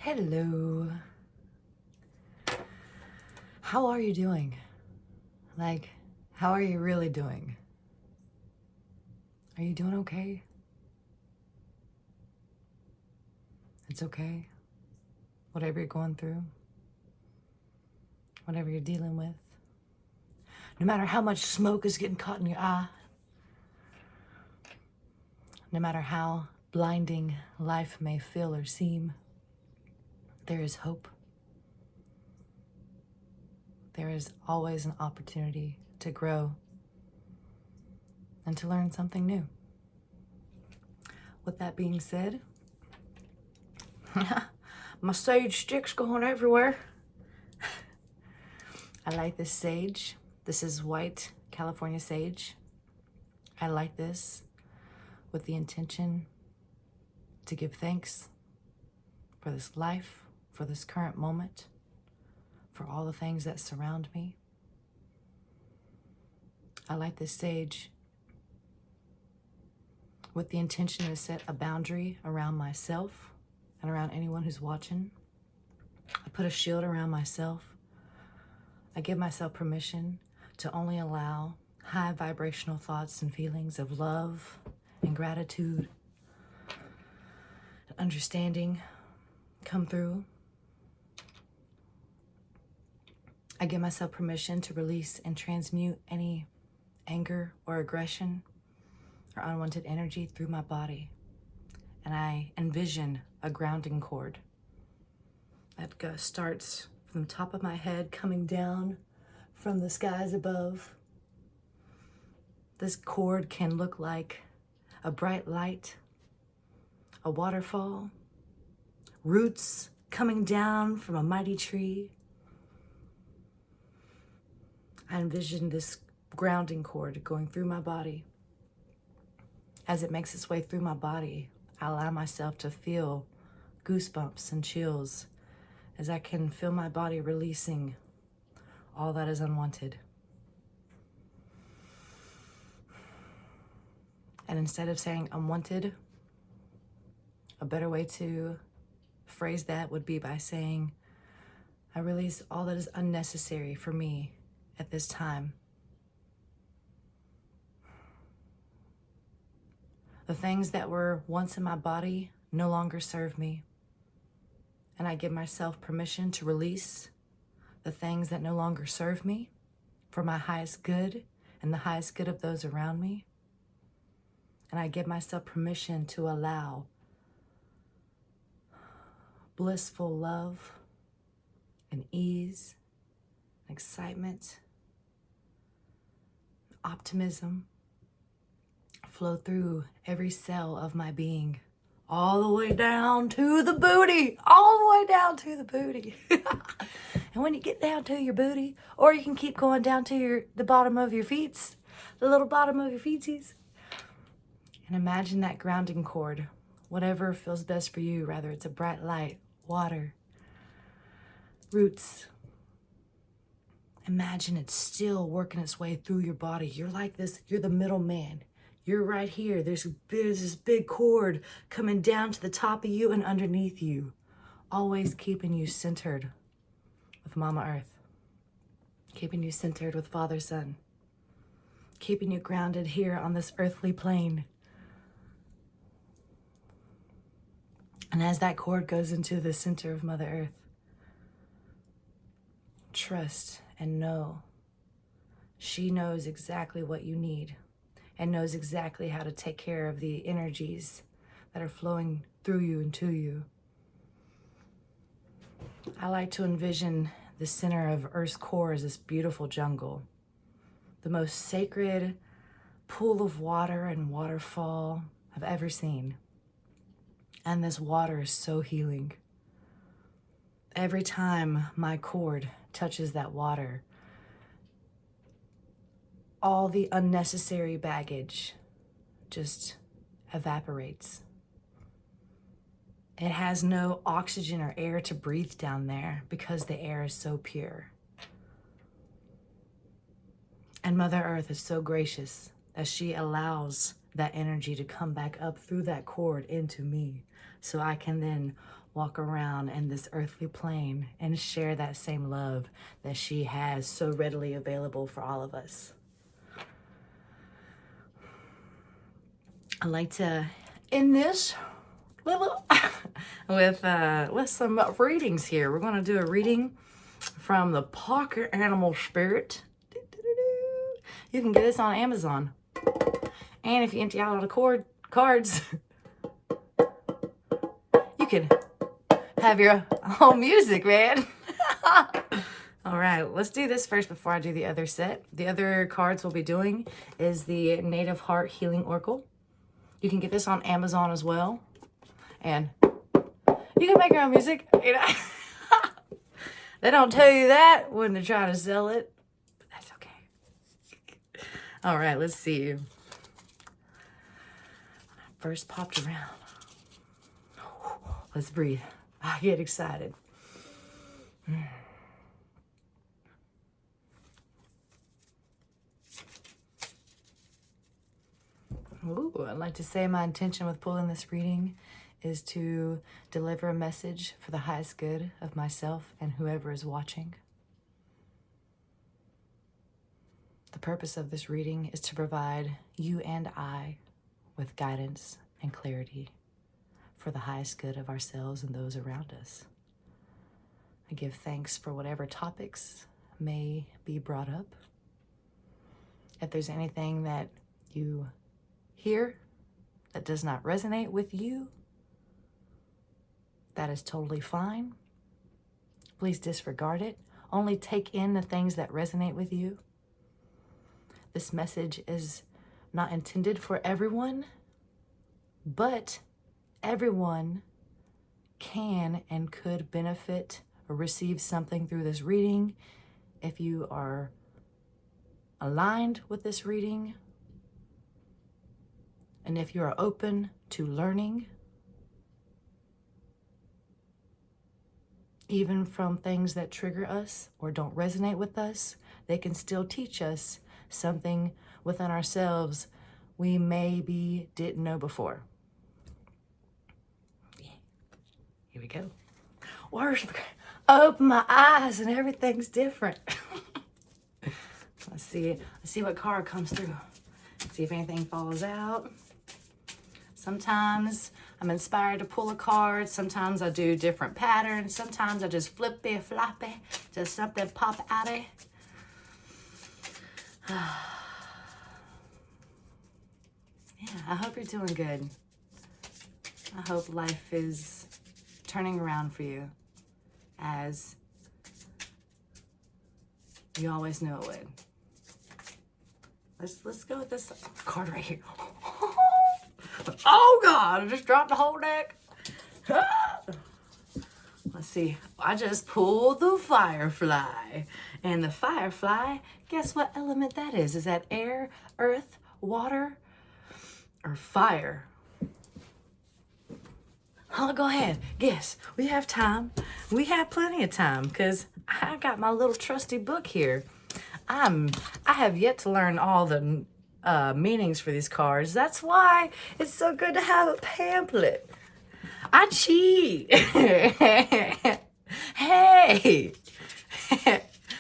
Hello. How are you doing? Like, how are you really doing? Are you doing okay? It's okay. Whatever you're going through, whatever you're dealing with, no matter how much smoke is getting caught in your eye, no matter how blinding life may feel or seem, there is hope. There is always an opportunity to grow and to learn something new. With that being said, my sage stick's going everywhere. I like this sage. This is white California sage. I light this with the intention to give thanks for this life, for this current moment, for all the things that surround me. I light this sage with the intention to set a boundary around myself and around anyone who's watching. I put a shield around myself. I give myself permission to only allow high vibrational thoughts and feelings of love and gratitude and understanding come through. I give myself permission to release and transmute any anger or aggression or unwanted energy through my body. And I envision a grounding cord that starts from the top of my head, coming down from the skies above. This cord can look like a bright light, a waterfall, roots coming down from a mighty tree. I envision this grounding cord going through my body. As it makes its way through my body, I allow myself to feel goosebumps and chills as I can feel my body releasing all that is unwanted. And instead of saying unwanted, a better way to phrase that would be by saying, I release all that is unnecessary for me at this time. The things that were once in my body no longer serve me. And I give myself permission to release the things that no longer serve me for my highest good and the highest good of those around me. And I give myself permission to allow blissful love and ease, excitement, optimism flow through every cell of my being, all the way down to the booty, all the way down to the booty. And when you get down to your booty, or you can keep going down to the bottom of your feet, the little bottom of your feetsies, and imagine that grounding cord, whatever feels best for you, whether it's a bright light, water, roots. Imagine it's still working its way through your body. You're like this, you're the middleman. You're right here. There's this big cord coming down to the top of you and underneath you, always keeping you centered with Mama Earth, keeping you centered with Father Sun, keeping you grounded here on this earthly plane. And as that cord goes into the center of Mother Earth, trust and know she knows exactly what you need and knows exactly how to take care of the energies that are flowing through you and to you. I like to envision the center of Earth's core as this beautiful jungle, the most sacred pool of water and waterfall I've ever seen. And this water is so healing. Every time my cord touches that water, all the unnecessary baggage just evaporates. It has no oxygen or air to breathe down there because the air is so pure. And Mother Earth is so gracious that she allows that energy to come back up through that cord into me so I can then walk around in this earthly plane and share that same love that she has so readily available for all of us. I like to end this little with some readings here. We're going to do a reading from the Pocket Animal Spirit. You can get this on Amazon. And if you empty out all the cards, you can have your own music, man. All right, let's do this first before I do the other set. The other cards we'll be doing is the Native Heart Healing Oracle. You can get this on Amazon as well. And you can make your own music. You know? They don't tell you that when they try to sell it. But that's okay. All right, let's see. When I first popped around. Let's breathe. I get excited. Ooh, I'd like to say my intention with pulling this reading is to deliver a message for the highest good of myself and whoever is watching. The purpose of this reading is to provide you and I with guidance and clarity for the highest good of ourselves and those around us. I give thanks for whatever topics may be brought up. If there's anything that you hear that does not resonate with you, that is totally fine. Please disregard it. Only take in the things that resonate with you. This message is not intended for everyone, but everyone can and could benefit or receive something through this reading. If you are aligned with this reading, and if you are open to learning, even from things that trigger us or don't resonate with us, they can still teach us something within ourselves we maybe didn't know before. Yeah. Here we go. Open my eyes and everything's different. Let's see what card comes through. See if anything falls out. Sometimes I'm inspired to pull a card. Sometimes I do different patterns. Sometimes I just flippy floppy, just something pop out of. Yeah, I hope you're doing good. I hope life is turning around for you as you always knew it would. Let's go with this card right here. Oh God, I just dropped the whole deck. Let's see. I just pulled the Firefly. And the Firefly, guess what element that is? Is that air, earth, water, or fire? Oh, go ahead. Guess. We have time. We have plenty of time because I got my little trusty book here. I have yet to learn all the meanings for these cards. That's why it's so good to have a pamphlet. I cheat. Hey.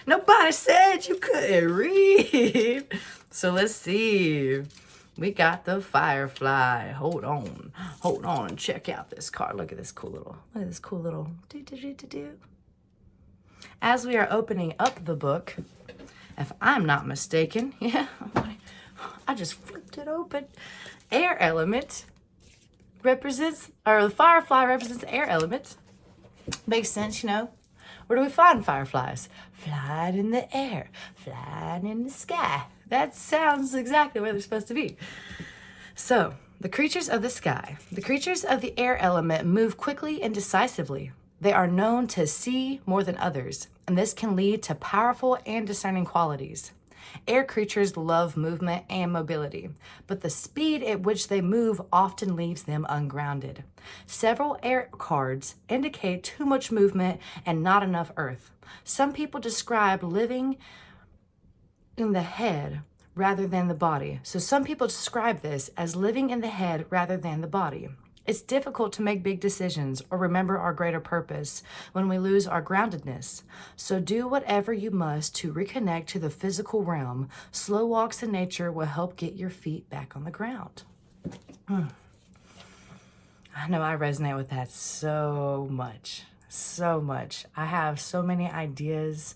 Nobody said you couldn't read. So let's see. We got the Firefly. Hold on and check out this card. Look at this cool little do. As we are opening up the book, if I'm not mistaken, yeah, I just flipped it open. Air element represents, or the Firefly represents the air element. Makes sense, you know. Where do we find fireflies? Flying in the air, flying in the sky. That sounds exactly where they're supposed to be. So, the creatures of the sky, the creatures of the air element move quickly and decisively. They are known to see more than others, and this can lead to powerful and discerning qualities. Air creatures love movement and mobility, but the speed at which they move often leaves them ungrounded. Several air cards indicate too much movement and not enough earth. Some people describe living in the head rather than the body. So some people describe this as living in the head rather than the body. It's difficult to make big decisions or remember our greater purpose when we lose our groundedness. So do whatever you must to reconnect to the physical realm. Slow walks in nature will help get your feet back on the ground. I know I resonate with that so much, so much. I have so many ideas,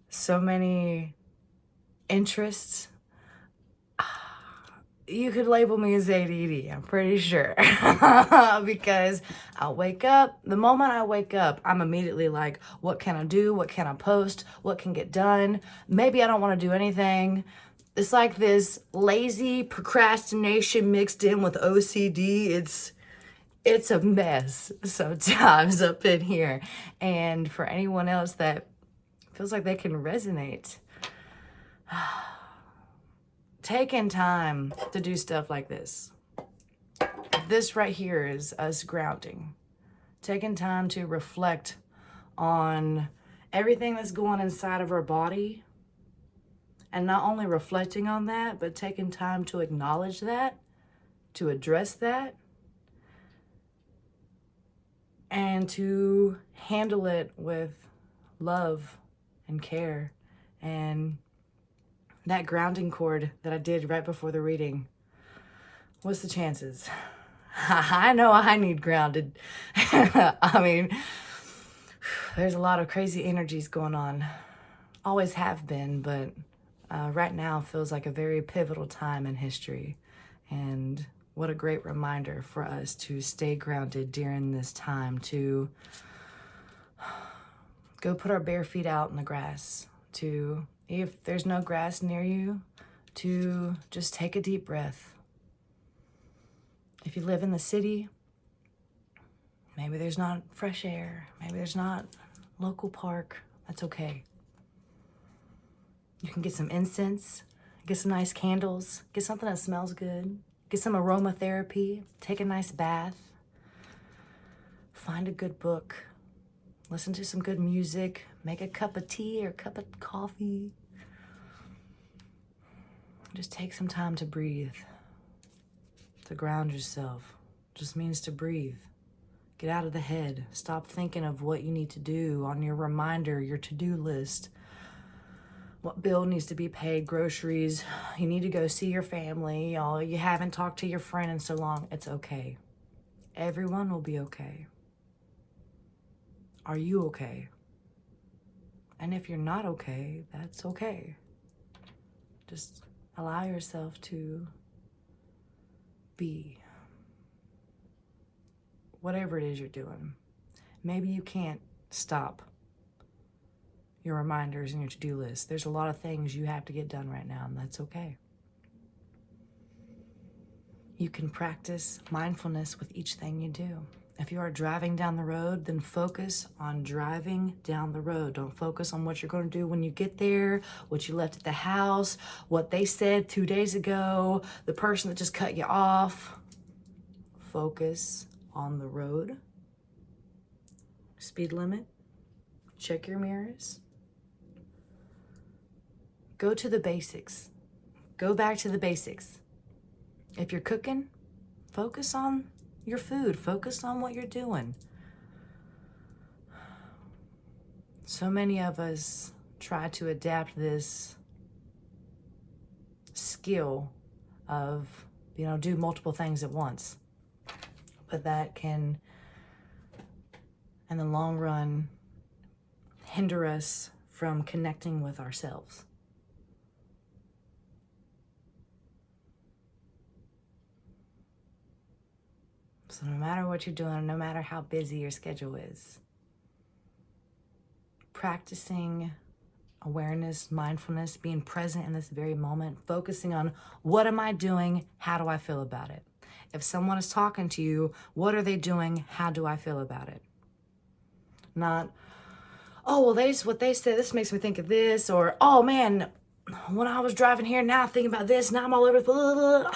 so many interests. You could label me as ADD, I'm pretty sure. Because I'll wake up, the moment I wake up, I'm immediately like, what can I do? What can I post? What can get done? Maybe I don't want to do anything. It's like this lazy procrastination mixed in with OCD. It's a mess sometimes up in here. And for anyone else that feels like they can resonate, taking time to do stuff like this. This right here is us grounding. Taking time to reflect on everything that's going inside of our body. And not only reflecting on that, but taking time to acknowledge that, to address that, and to handle it with love and care. And that grounding cord that I did right before the reading, what's the chances? I know I need grounded. I mean, there's a lot of crazy energies going on. Always have been, but right now feels like a very pivotal time in history. And what a great reminder for us to stay grounded during this time, to go put our bare feet out in the grass, to, if there's no grass near you, to just take a deep breath. If you live in the city, maybe there's not fresh air, maybe there's not local park, that's okay. You can get some incense, get some nice candles, get something that smells good, get some aromatherapy, take a nice bath, find a good book, listen to some good music, make a cup of tea or a cup of coffee. Just take some time to breathe, to ground yourself. Just means to breathe. Get out of the head. Stop thinking of what you need to do on your reminder, your to-do list. What bill needs to be paid, groceries. You need to go see your family. You haven't talked to your friend in so long. It's okay. Everyone will be okay. Are you okay? And if you're not okay, that's okay. Just allow yourself to be. Whatever it is you're doing. Maybe you can't stop your reminders and your to-do list. There's a lot of things you have to get done right now, and that's okay. You can practice mindfulness with each thing you do. If you are driving down the road, then focus on driving down the road. Don't focus on what you're going to do when you get there, what you left at the house, what they said 2 days ago, the person that just cut you off. Focus on the road. Speed limit. Check your mirrors. Go to the basics. Go back to the basics. If you're cooking, focus on your food. Focus on what you're doing. So many of us try to adapt this skill of, do multiple things at once. But that can, in the long run, hinder us from connecting with ourselves. So no matter what you're doing, no matter how busy your schedule is, practicing awareness, mindfulness, being present in this very moment, focusing on what am I doing, how do I feel about it? If someone is talking to you, what are they doing, how do I feel about it? Not, oh, well, what they said, this makes me think of this, or, oh man, when I was driving here, now I'm thinking about this, now I'm all over the blah, blah, blah.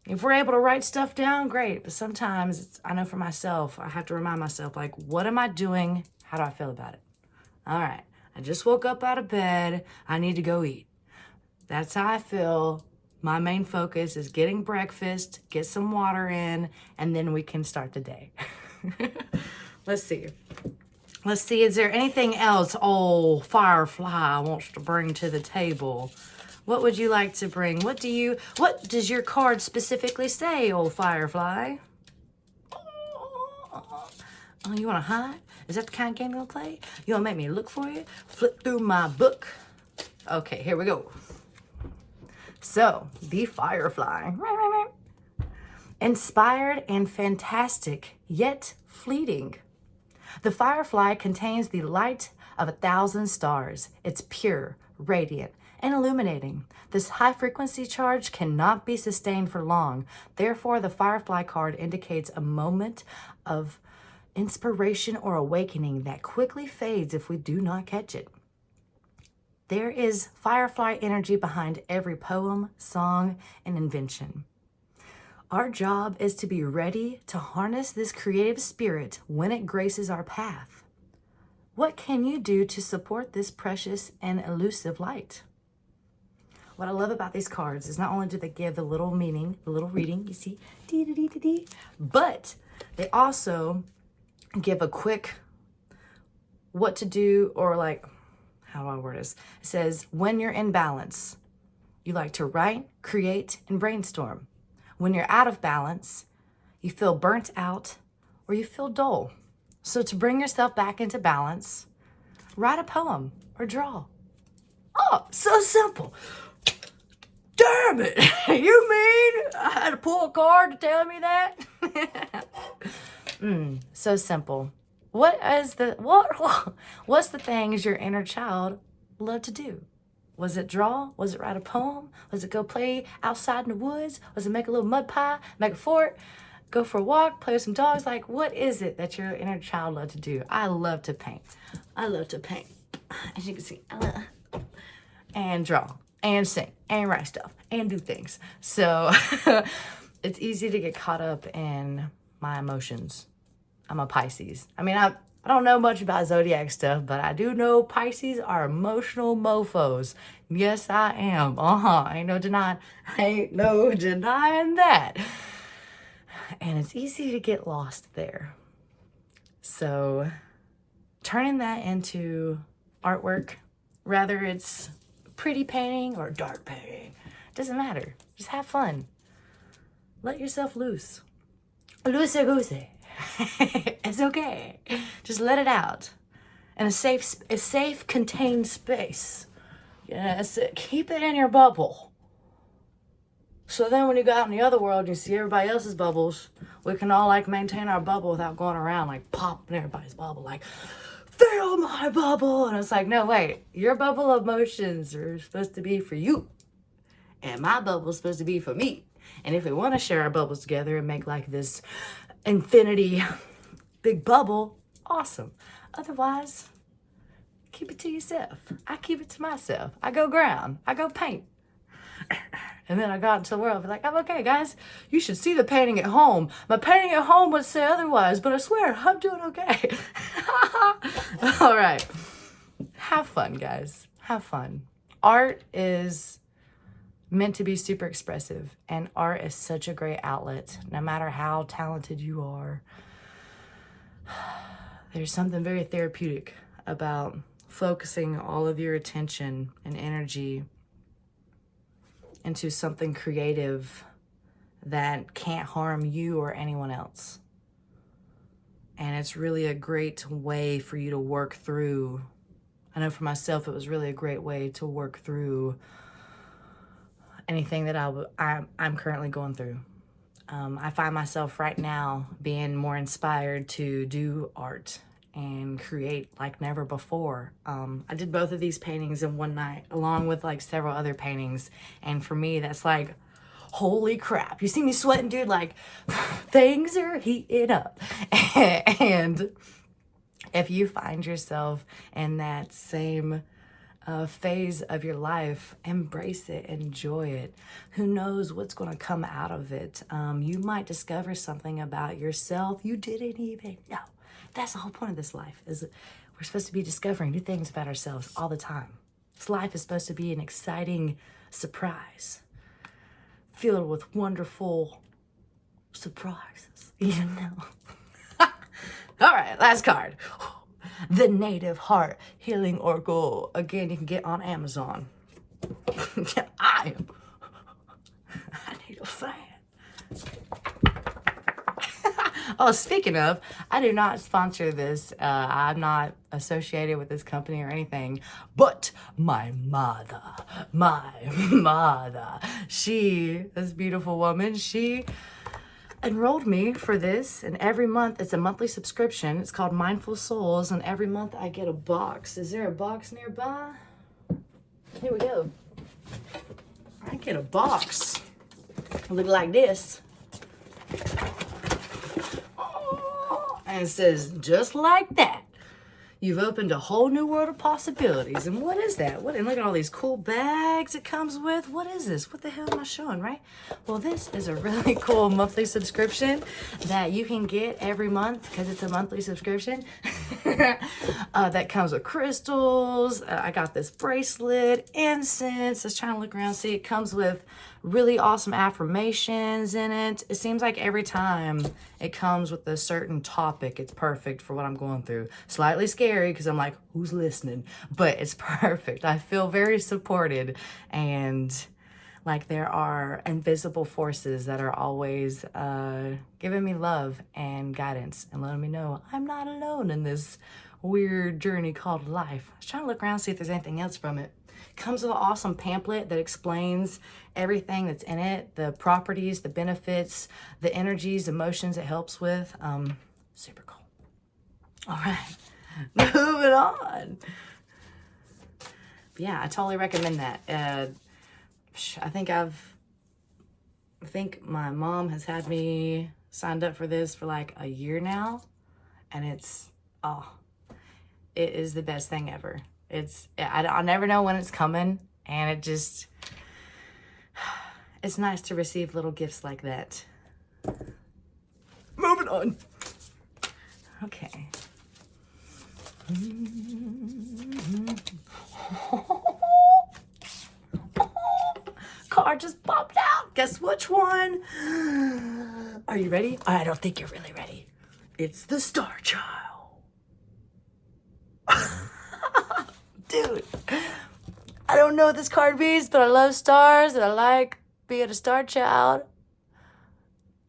If we're able to write stuff down, great. But sometimes, I know for myself, I have to remind myself, like, what am I doing? How do I feel about it? All right, I just woke up out of bed. I need to go eat. That's how I feel. My main focus is getting breakfast, get some water in, and then we can start the day. Let's see. Let's see, is there anything else old Firefly wants to bring to the table? What would you like to bring? What does your card specifically say, old Firefly? Oh, you want to hide? Is that the kind of game you want to play? You want to make me look for you? Flip through my book. Okay, here we go. So, the Firefly. Inspired and fantastic, yet fleeting. The Firefly contains the light of 1,000 stars. It's pure, radiant, and illuminating. This high-frequency charge cannot be sustained for long. Therefore, the Firefly card indicates a moment of inspiration or awakening that quickly fades if we do not catch it. There is Firefly energy behind every poem, song, and invention. Our job is to be ready to harness this creative spirit when it graces our path. What can you do to support this precious and elusive light? What I love about these cards is not only do they give the little meaning, the little reading, you see, dee-dee-dee-dee-dee, but they also give a quick what to do, or like, how do I word this? It says, when you're in balance, you like to write, create, and brainstorm. When you're out of balance, you feel burnt out or you feel dull. So to bring yourself back into balance, write a poem or draw. Oh, so simple. Damn it. You mean I had to pull a card to tell me that? So simple. What's the things your inner child loved to do? Was it draw? Was it write a poem? Was it go play outside in the woods? Was it make a little mud pie, make a fort, go for a walk, play with some dogs? Like, what is it that your inner child loved to do? I love to paint. I love to paint. As you can see, I love, and draw, and sing, and write stuff, and do things. So it's easy to get caught up in my emotions. I'm a Pisces. I mean, I don't know much about zodiac stuff, but I do know Pisces are emotional mofos. Yes, I am. Ain't no denying that. And it's easy to get lost there. So turning that into artwork, whether it's pretty painting or dark painting, doesn't matter. Just have fun. Let yourself loose. Loosey-goosey. It's okay. Just let it out. In a safe, contained space. Yes, keep it in your bubble. So then when you go out in the other world and you see everybody else's bubbles, we can all like maintain our bubble without going around like popping everybody's bubble, like, fill my bubble. And it's like, no, wait, your bubble of emotions are supposed to be for you. And my bubble is supposed to be for me. And if we want to share our bubbles together and make like this infinity big bubble, awesome. Otherwise, keep it to yourself. I keep it to myself. I go ground. I go paint. And then I got into the world, be like, I'm okay, guys. You should see the painting at home. My painting at home would say otherwise, but I swear, I'm doing okay. All right. Have fun, guys. Have fun. Art is meant to be super expressive, and art is such a great outlet. No matter how talented you are, there's something very therapeutic about focusing all of your attention and energy into something creative that can't harm you or anyone else. And it's really a great way for you to work through. I know for myself, it was really a great way to work through anything that I'm currently going through. I find myself right now being more inspired to do art and create like never before. I did both of these paintings in one night, along with like several other paintings. And for me, that's like, holy crap. You see me sweating, dude, like things are heating up. And if you find yourself in that same phase of your life, embrace it, enjoy it. Who knows what's going to come out of it? You might discover something about yourself you didn't even know. That's the whole point of this life, is we're supposed to be discovering new things about ourselves all the time. This life is supposed to be an exciting surprise. filled with wonderful surprises, you know. All right, last card. The Native Heart Healing Oracle. Again, you can get on Amazon. I need a fan. Oh, speaking of, I do not sponsor this. I'm not associated with this company or anything. But my mother, this beautiful woman, she enrolled me for this. And every month, it's a monthly subscription. It's called Mindful Souls. And every month I get a box. Is there a box nearby? Here we go. I get a box. Look like this. And it says, just like that, you've opened a whole new world of possibilities. And what is that? And look at all these cool bags it comes with. What is this? What the hell am I showing, right? Well, this is a really cool monthly subscription that you can get every month because it's a monthly subscription. That comes with crystals. I got this bracelet, incense. I was trying to look around, see, it comes with really awesome affirmations in it. It seems like every time it comes with a certain topic, it's perfect for what I'm going through. Slightly scary because I'm like, who's listening? But it's perfect. I feel very supported, and like there are invisible forces that are always giving me love and guidance and letting me know I'm not alone in this weird journey called life. I was trying to look around, see if there's anything else from it. Comes with an awesome pamphlet that explains everything that's in it, the properties, the benefits, the energies, emotions it helps with. Super cool. All right, moving on. Yeah, I totally recommend that. I think my mom has had me signed up for this for like a year now, and it is the best thing ever. I'll never know when it's coming, and it's nice to receive little gifts like that. Moving on. Okay. Card just popped out. Guess which one? Are you ready? I don't think you're really ready. It's the Star Child. Dude, I don't know what this card means, but I love stars and I like being a star child.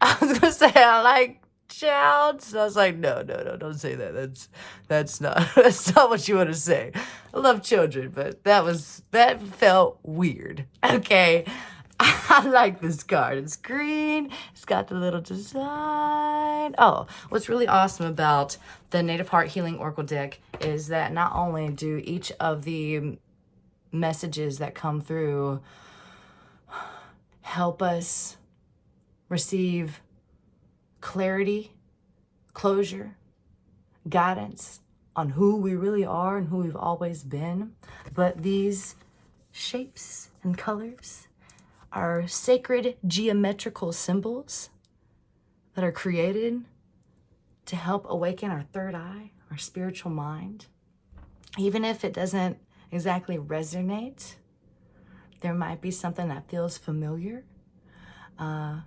I was gonna say I like child, so I was like, no, don't say that. That's not what you want to say. I love children, but that felt weird. Okay. I like this card. It's green. It's got the little design. Oh, what's really awesome about the Native Heart Healing Oracle deck is that not only do each of the messages that come through help us receive clarity, closure, guidance on who we really are and who we've always been, but these shapes and colors are sacred geometrical symbols that are created to help awaken our third eye, our spiritual mind. Even if it doesn't exactly resonate, there might be something that feels familiar. I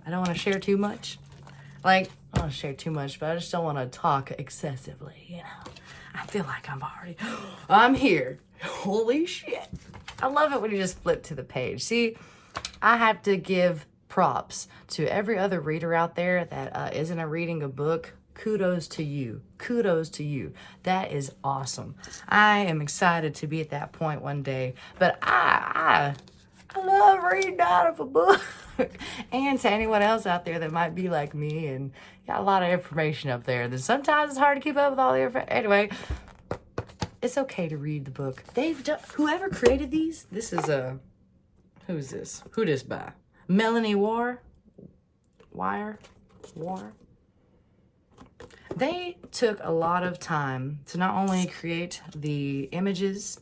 don't want to share too much. I don't want to share too much, but I just don't want to talk excessively, you know. I feel like I'm here. Holy shit. I love it when you just flip to the page. See, I have to give props to every other reader out there that isn't reading a book. Kudos to you. Kudos to you. That is awesome. I am excited to be at that point one day. But I love reading out of a book. And to anyone else out there that might be like me and got a lot of information up there, then sometimes it's hard to keep up with all the information. Anyway, it's okay to read the book. Whoever created these, this is who's this? Who this by? Melanie War? They took a lot of time to not only create the images,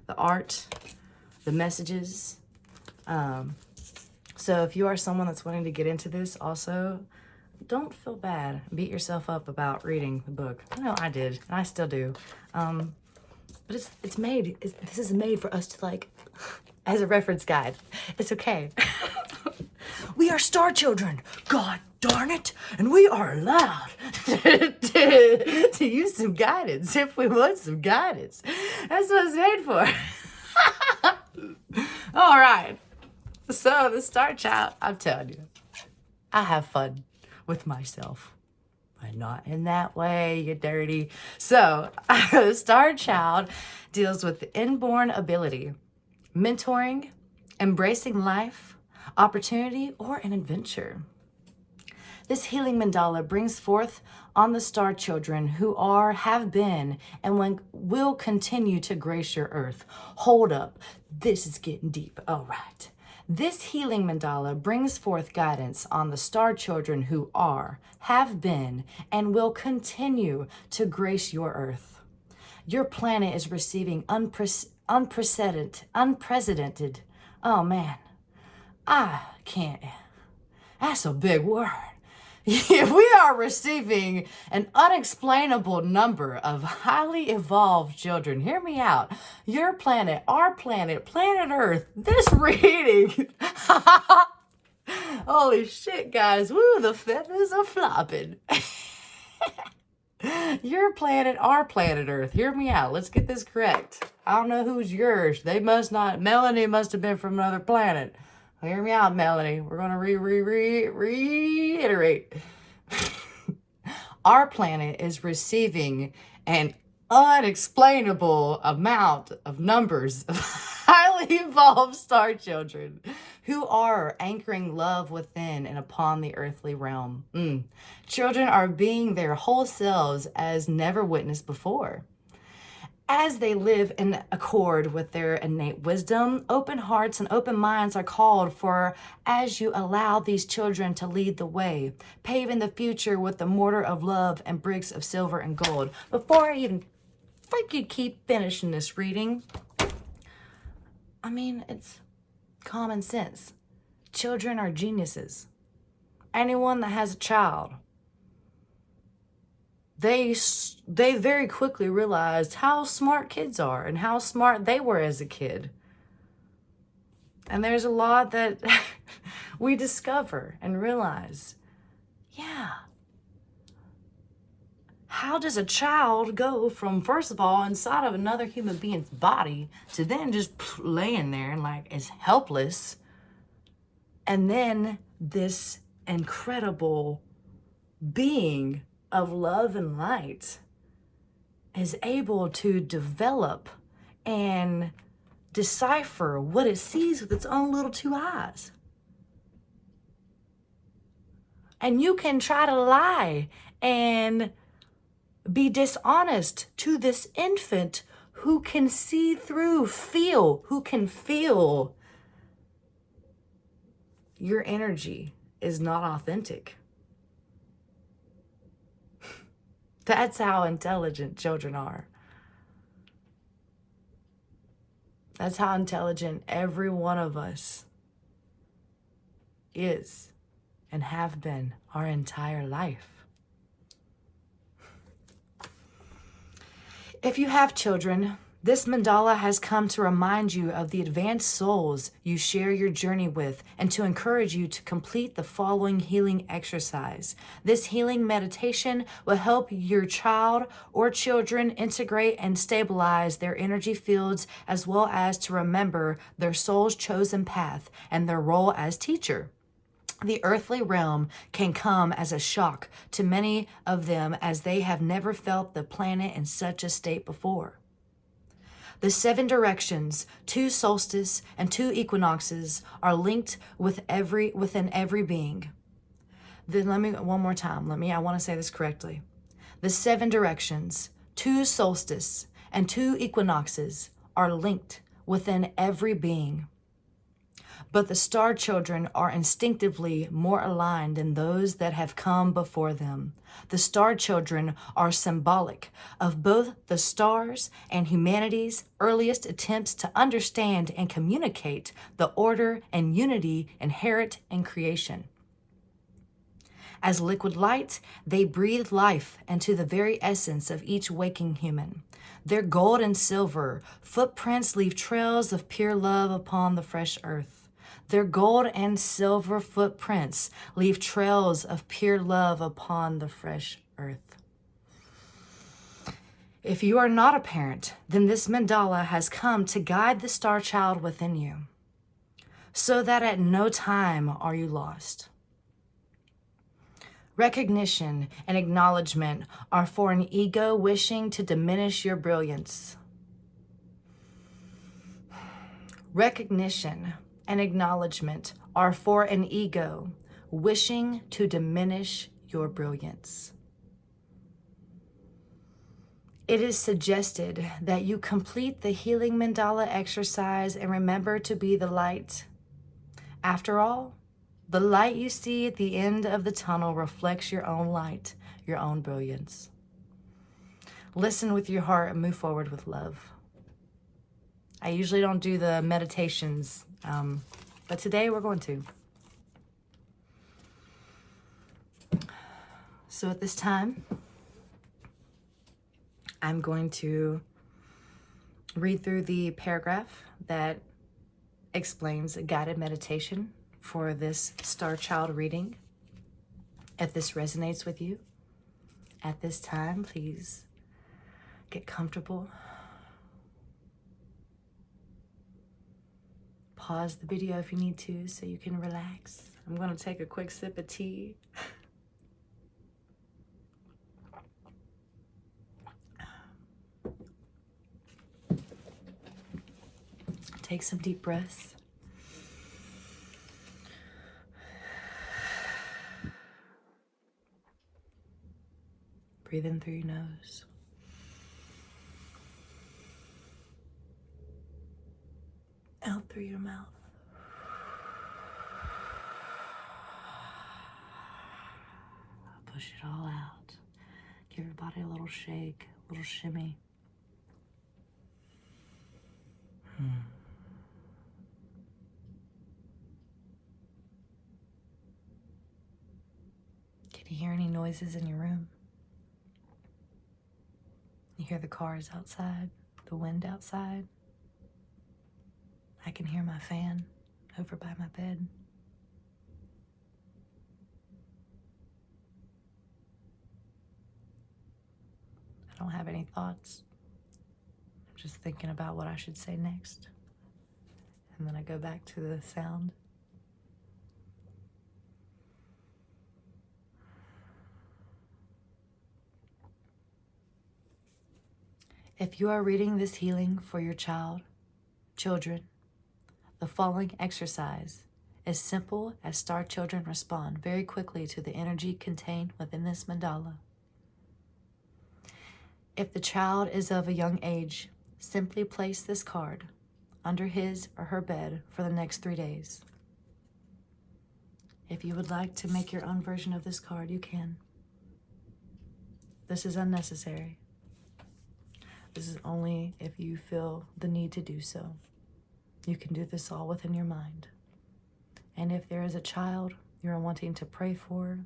the art, the messages. So if you are someone that's wanting to get into this also, don't feel bad. Beat yourself up about reading the book. I know I did, and I still do. But it's made, this is made for us to like, as a reference guide. It's okay. We are star children, God darn it, and we are allowed to use some guidance if we want some guidance. That's what it's made for. All right. So the star child, I'm telling you, I have fun with myself. But not in that way, you dirty. So the star child deals with the inborn ability, mentoring, embracing life, opportunity, or an adventure. This healing mandala brings forth on the star children who are, have been, and will continue to grace your earth. Hold up. This is getting deep. All right. This healing mandala brings forth guidance on the star children who are, have been, and will continue to grace your earth. Your planet is receiving unprecedented, oh man, I can't, that's a big word. We are receiving an unexplainable number of highly evolved children. Hear me out. Your planet, our planet, planet Earth, this reading. Holy shit, guys. Woo, the feathers are flopping. Your planet, our planet Earth. Hear me out. Let's get this correct. I don't know who's yours. They must not. Melanie must have been from another planet. Hear me out, Melanie. We're going to reiterate. Our planet is receiving an unexplainable amount of numbers of highly evolved star children who are anchoring love within and upon the earthly realm. Children are being their whole selves as never witnessed before. As they live in accord with their innate wisdom, open hearts and open minds are called for as you allow these children to lead the way, paving the future with the mortar of love and bricks of silver and gold. Before I even freaking keep finishing this reading, I mean, it's common sense. Children are geniuses. Anyone that has a child, they very quickly realized how smart kids are and how smart they were as a kid. And there's a lot that we discover and realize, yeah. How does a child go from, first of all, inside of another human being's body to then just laying there and like is helpless, and then this incredible being of love and light is able to develop and decipher what it sees with its own little two eyes. And you can try to lie and be dishonest to this infant who can see through, who can feel your energy is not authentic. That's how intelligent children are. That's how intelligent every one of us is and have been our entire life. If you have children, this mandala has come to remind you of the advanced souls you share your journey with and to encourage you to complete the following healing exercise. This healing meditation will help your child or children integrate and stabilize their energy fields, as well as to remember their soul's chosen path and their role as teacher. The earthly realm can come as a shock to many of them, as they have never felt the planet in such a state before. The 7 directions, 2 solstices, and 2 equinoxes are linked within every being. Then one more time. I want to say this correctly. The 7 directions, 2 solstices, and 2 equinoxes are linked within every being. But the star children are instinctively more aligned than those that have come before them. The star children are symbolic of both the stars and humanity's earliest attempts to understand and communicate the order and unity inherent in creation. As liquid light, they breathe life into the very essence of each waking human. Their gold and silver footprints leave trails of pure love upon the fresh earth. Their gold and silver footprints leave trails of pure love upon the fresh earth. If you are not a parent, then this mandala has come to guide the star child within you, so that at no time are you lost. Recognition and acknowledgement are for an ego wishing to diminish your brilliance. Recognition and acknowledgement are for an ego wishing to diminish your brilliance. It is suggested that you complete the healing mandala exercise and remember to be the light. After all, the light you see at the end of the tunnel reflects your own light, your own brilliance. Listen with your heart and move forward with love. I usually don't do the meditations, but today we're going to. So at this time, I'm going to read through the paragraph that explains a guided meditation for this Star Child reading. If this resonates with you, at this time, please get comfortable. Pause the video if you need to so you can relax. I'm going to take a quick sip of tea. Take some deep breaths. Breathe in through your nose. Out through your mouth. Push it all out. Give your body a little shake, a little shimmy. Can you hear any noises in your room? You hear the cars outside, the wind outside. I can hear my fan over by my bed. I don't have any thoughts. I'm just thinking about what I should say next. And then I go back to the sound. If you are reading this healing for your children, the following exercise is simple as star children respond very quickly to the energy contained within this mandala. If the child is of a young age, simply place this card under his or her bed for the next 3 days. If you would like to make your own version of this card, you can. This is unnecessary. This is only if you feel the need to do so. You can do this all within your mind. And if there is a child you're wanting to pray for,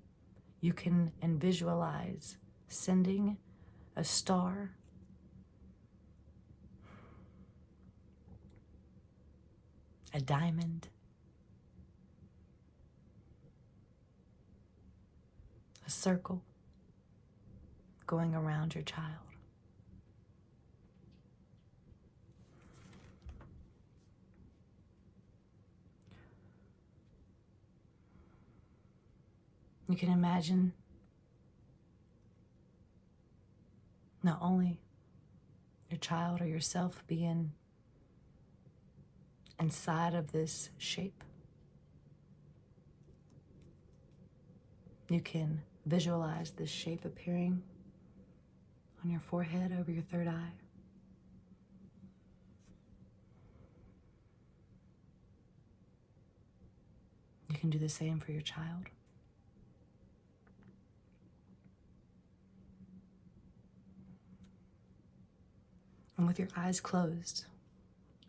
you can visualize sending a star, a diamond, a circle going around your child. You can imagine not only your child or yourself being inside of this shape, you can visualize this shape appearing on your forehead over your third eye. You can do the same for your child. And with your eyes closed,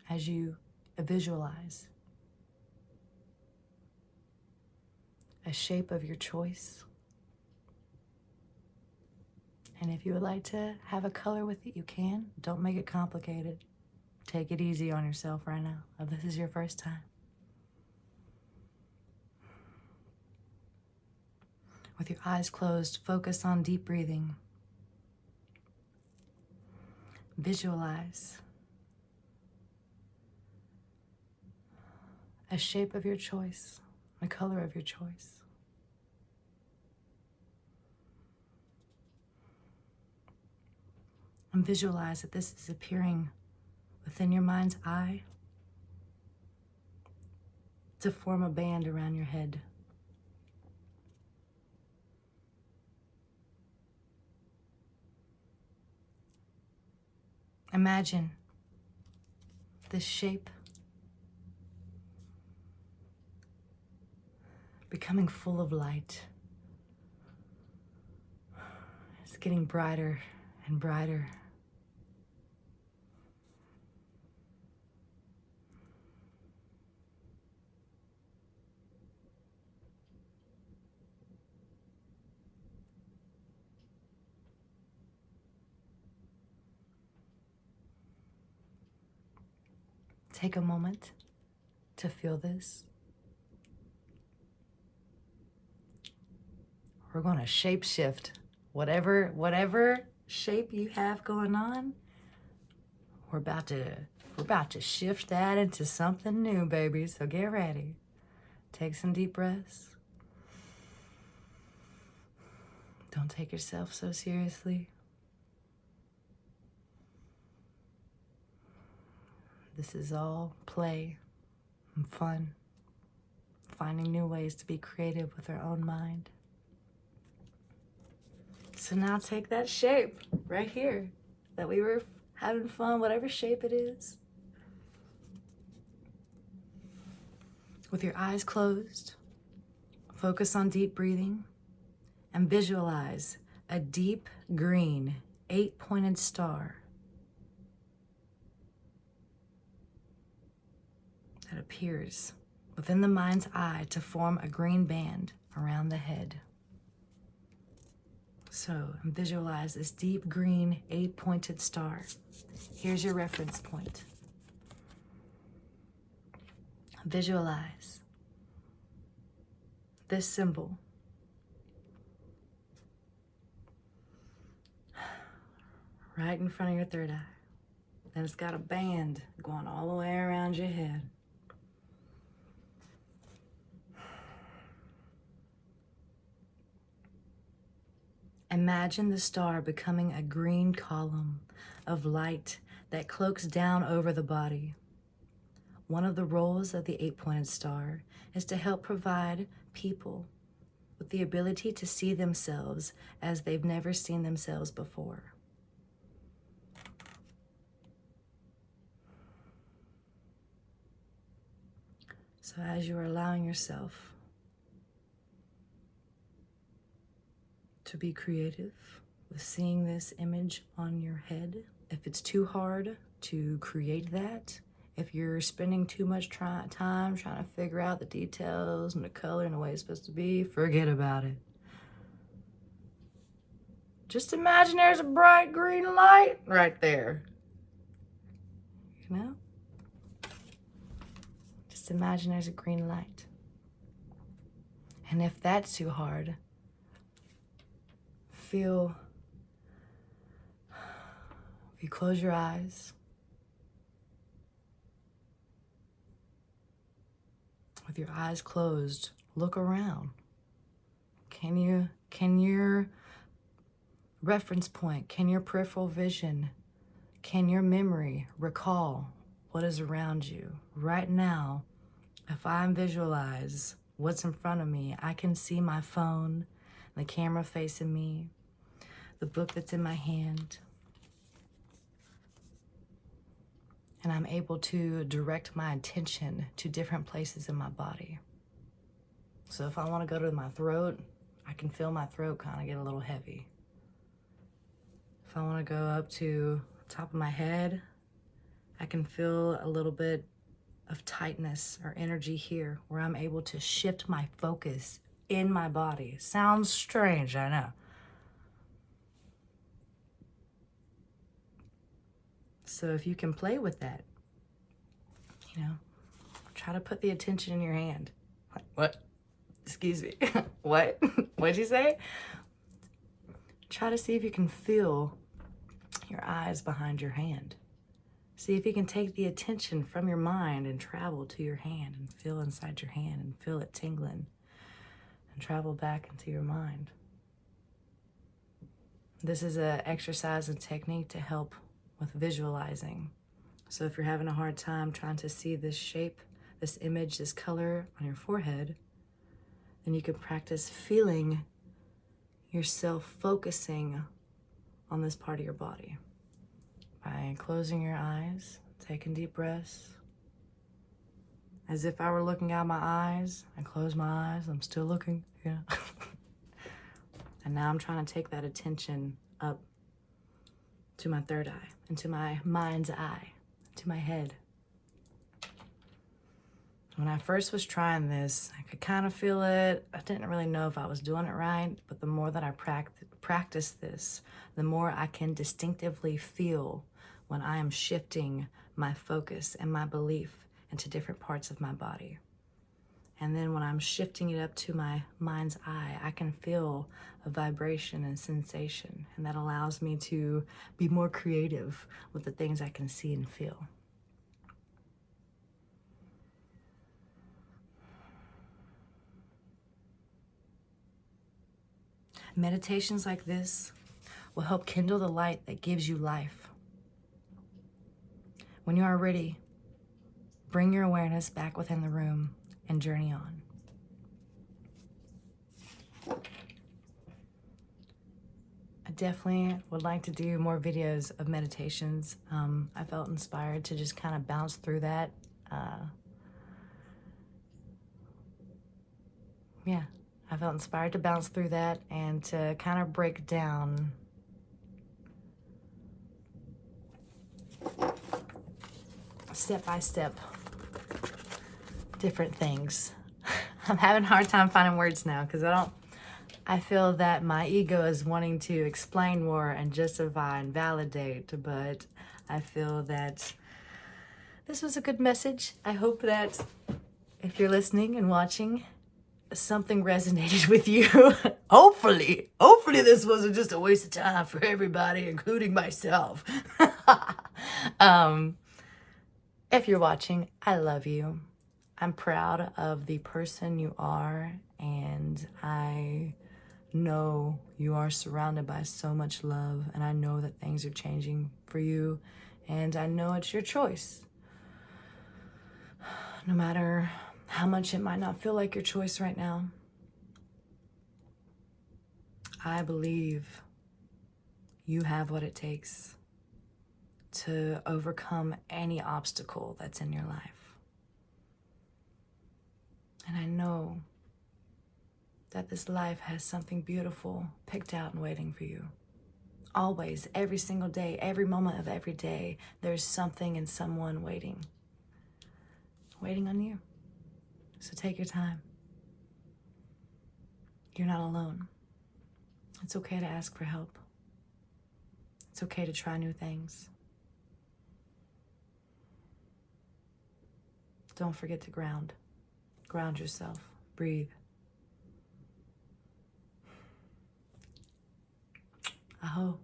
as you visualize a shape of your choice, And if you would like to have a color with it, you can. Don't make it complicated. Take it easy on yourself right now. If this is your first time. With your eyes closed, focus on deep breathing. Visualize a shape of your choice, a color of your choice. And visualize that this is appearing within your mind's eye to form a band around your head. Imagine this shape becoming full of light. It's getting brighter and brighter. Take a moment to feel this. We're going to shape shift. Whatever shape you have going on, we're about to shift that into something new, baby. So get ready. Take some deep breaths. Don't take yourself so seriously. This is all play and fun. Finding new ways to be creative with our own mind. So now take that shape right here that we were having fun, whatever shape it is. With your eyes closed, focus on deep breathing and visualize a deep green 8-pointed star that appears within the mind's eye to form a green band around the head. So visualize this deep green 8-pointed star. Here's your reference point. Visualize this symbol right in front of your third eye. And it's got a band going all the way around your head. Imagine the star becoming a green column of light that cloaks down over the body. One of the roles of the 8-pointed star is to help provide people with the ability to see themselves as they've never seen themselves before. So as you are allowing yourself to be creative with seeing this image on your head, if it's too hard to create that, if you're spending too much time trying to figure out the details and the color and the way it's supposed to be, forget about it. Just imagine there's a bright green light right there. You know? Just imagine there's a green light. And if that's too hard, if you close your eyes, with your eyes closed, look around. Can your reference point, can your peripheral vision, can your memory recall what is around you? Right now, if I visualize what's in front of me, I can see my phone, the camera facing me, the book that's in my hand, and I'm able to direct my attention to different places in my body. So if I want to go to my throat, I can feel my throat kind of get a little heavy. If I want to go up to the top of my head, I can feel a little bit of tightness or energy here where I'm able to shift my focus in my body. Sounds strange, I know. So if you can play with that, you know, try to put the attention in your hand. What? Excuse me. What? What'd you say? Try to see if you can feel your eyes behind your hand. See if you can take the attention from your mind and travel to your hand and feel inside your hand and feel it tingling and travel back into your mind. This is an exercise and technique to help with visualizing. So if you're having a hard time trying to see this shape, this image, this color on your forehead, then you can practice feeling yourself focusing on this part of your body by closing your eyes, taking deep breaths. As if I were looking out my eyes, I close my eyes, I'm still looking, yeah. And now I'm trying to take that attention up to my third eye, into my mind's eye, to my head. When I first was trying this, I could kind of feel it. I didn't really know if I was doing it right, but the more that I practice this, the more I can distinctively feel when I am shifting my focus and my belief into different parts of my body. And then when I'm shifting it up to my mind's eye, I can feel a vibration and sensation, and that allows me to be more creative with the things I can see and feel. Meditations like this will help kindle the light that gives you life. When you are ready, bring your awareness back within the room and journey on. I definitely would like to do more videos of meditations. I felt inspired to just kind of bounce through that. I felt inspired to bounce through that and to kind of break down step by step different things. I'm having a hard time finding words now because I feel that my ego is wanting to explain more and justify and validate, but I feel that this was a good message. I hope that if you're listening and watching, something resonated with you. Hopefully this wasn't just a waste of time for everybody, including myself. If you're watching, I love you. I'm proud of the person you are, and I know you are surrounded by so much love, and I know that things are changing for you, and I know it's your choice. No matter how much it might not feel like your choice right now, I believe you have what it takes to overcome any obstacle that's in your life. And I know that this life has something beautiful picked out and waiting for you. Always, every single day, every moment of every day, there's something and someone waiting on you. So take your time. You're not alone. It's okay to ask for help. It's okay to try new things. Don't forget to ground. Ground yourself. Breathe. Aho.